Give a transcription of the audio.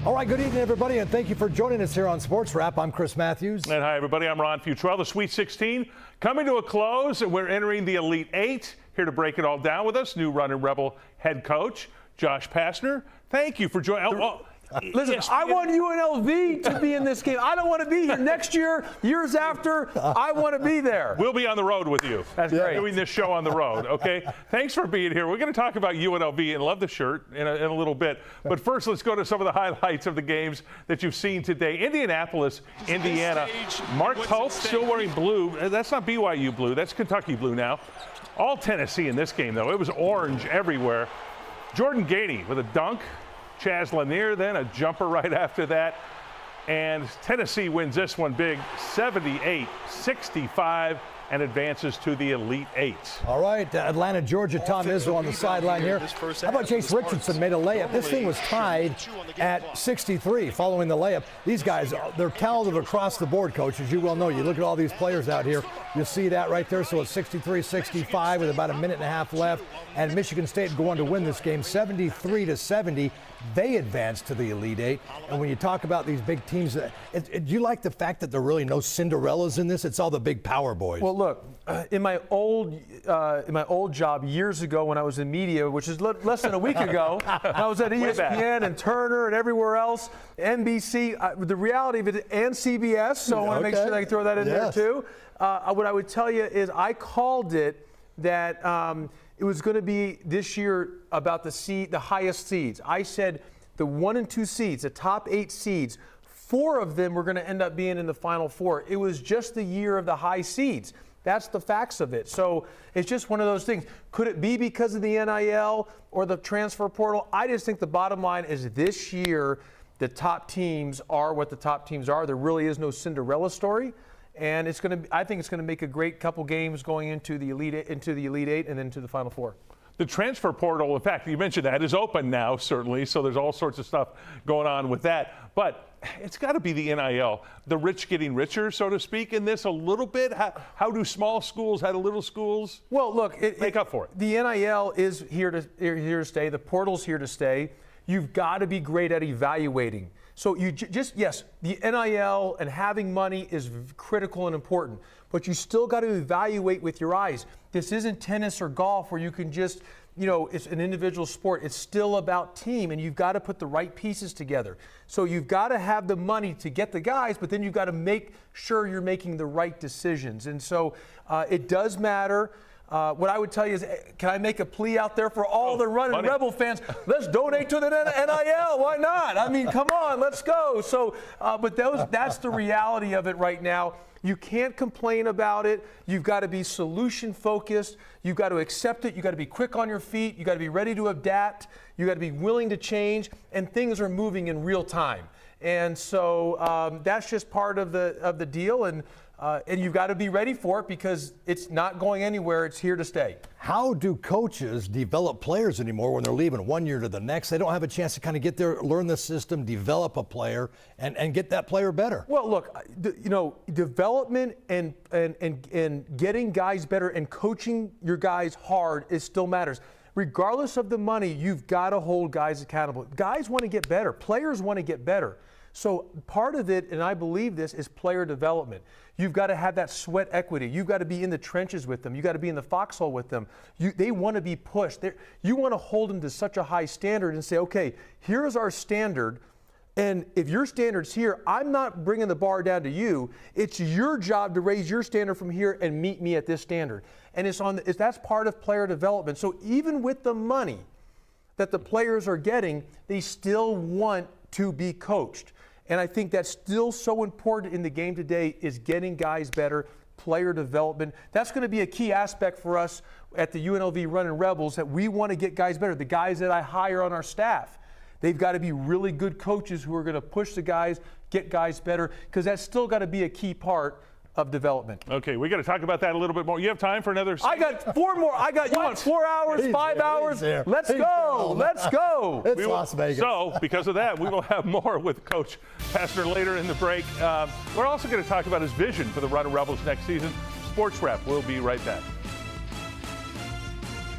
All right, good evening, everybody, and thank you for joining us here on Sports Wrap. I'm Chris Maathuis. And hi, everybody. I'm Ron Futrell. The Sweet 16 coming to a close, and we're entering the Elite Eight. Here to break it all down with us, new Running Rebel head coach, Josh Pastner. Thank you for joining. Listen, I want UNLV to be in this game. I don't want to be here next year, years after. I want to be there. We'll be on the road with you. That's great. Doing this show on the road, okay? Thanks for being here. We're going to talk about UNLV and love the shirt in a little bit. But first, let's go to some of the highlights of the games that you've seen today. Indianapolis, Indiana. Mark Pope still wearing blue. That's not BYU blue. That's Kentucky blue now. All Tennessee in this game, though. It was orange everywhere. Jordan Gainey with a dunk. Chaz Lanier then a jumper right after that. And Tennessee wins this one big, 78-65, and advances to the Elite Eight. All right, Atlanta, Georgia, Tom Izzo on the sideline here. How about Chase Richardson made a layup? This thing was tied at 63 following the layup. These guys, they're talented across the board, Coach, as you well know. You look at all these players out here, you see that right there. So it's 63-65 with about a minute and a half left. And Michigan State going to win this game 73-70. They advance to the Elite Eight. And when you talk about these big teams, do you like the fact that there are really no Cinderellas in this? It's all the big power boys. Well, look, in my old job years ago when I was in media, which is less than a week ago, I was at ESPN and Turner and everywhere else, NBC, the reality of it, and CBS. So I want to make sure that I can throw that in there too. What I would tell you is I called it that it was going to be this year about the highest seeds. I said the 1 and 2 seeds, the top 8 seeds, 4 of them were going to end up being in the Final Four. It was just the year of the high seeds. That's the facts of it. So it's just one of those things. Could it be because of the NIL or the transfer portal? I just think the bottom line is this year the top teams are what the top teams are. There really is no Cinderella story. And it's going to. I think it's going to make a great couple games going into the Elite Eight, and then to the Final Four. The transfer portal, in fact, you mentioned that, is open now, certainly. So there's all sorts of stuff going on with that. But it's got to be the NIL, the rich getting richer, so to speak, in this a little bit. How do small schools, how do little schools make up for it? The NIL is here to stay. The portal's here to stay. You've got to be great at evaluating. So yes, the NIL and having money is critical and important, but you still got to evaluate with your eyes. This isn't tennis or golf where you can just, it's an individual sport. It's still about team, and you've got to put the right pieces together. So you've got to have the money to get the guys, but then you've got to make sure you're making the right decisions. And so it does matter. What I would tell you is, can I make a plea out there for all the Running Rebel fans? Let's donate to the NIL. Why not? I mean, come on, let's go. So, but that's the reality of it right now. You can't complain about it. You've got to be solution focused. You've got to accept it. You've got to be quick on your feet. You've got to be ready to adapt. You've got to be willing to change. And things are moving in real time. And so that's just part of the deal. And you've got to be ready for it because it's not going anywhere. It's here to stay. How do coaches develop players anymore when they're leaving one year to the next? They don't have a chance to kind of get there, learn the system, develop a player, and get that player better. Well, look, development and getting guys better and coaching your guys hard still matters. Regardless of the money, you've got to hold guys accountable. Guys want to get better. Players want to get better. So part of it, and I believe this, is player development. You've got to have that sweat equity. You've got to be in the trenches with them. You've got to be in the foxhole with them. They want to be pushed. You want to hold them to such a high standard and say, okay, here's our standard. And if your standard's here, I'm not bringing the bar down to you. It's your job to raise your standard from here and meet me at this standard. And that's part of player development. So even with the money that the players are getting, they still want to be coached. And I think that's still so important in the game today is getting guys better, player development. That's going to be a key aspect for us at the UNLV Running Rebels, that we want to get guys better. The guys that I hire on our staff, they've got to be really good coaches who are going to push the guys, get guys better, because that's still got to be a key part of development. Okay, we got to talk about that a little bit more. You have time for another? I got 4 more. You want 4 hours, 5 hours? Let's go. Let's go. It's Las Vegas. So, because of that, we will have more with Coach Pastner later in the break. We're also going to talk about his vision for the Running Rebels next season. Sports Wrap. We'll be right back.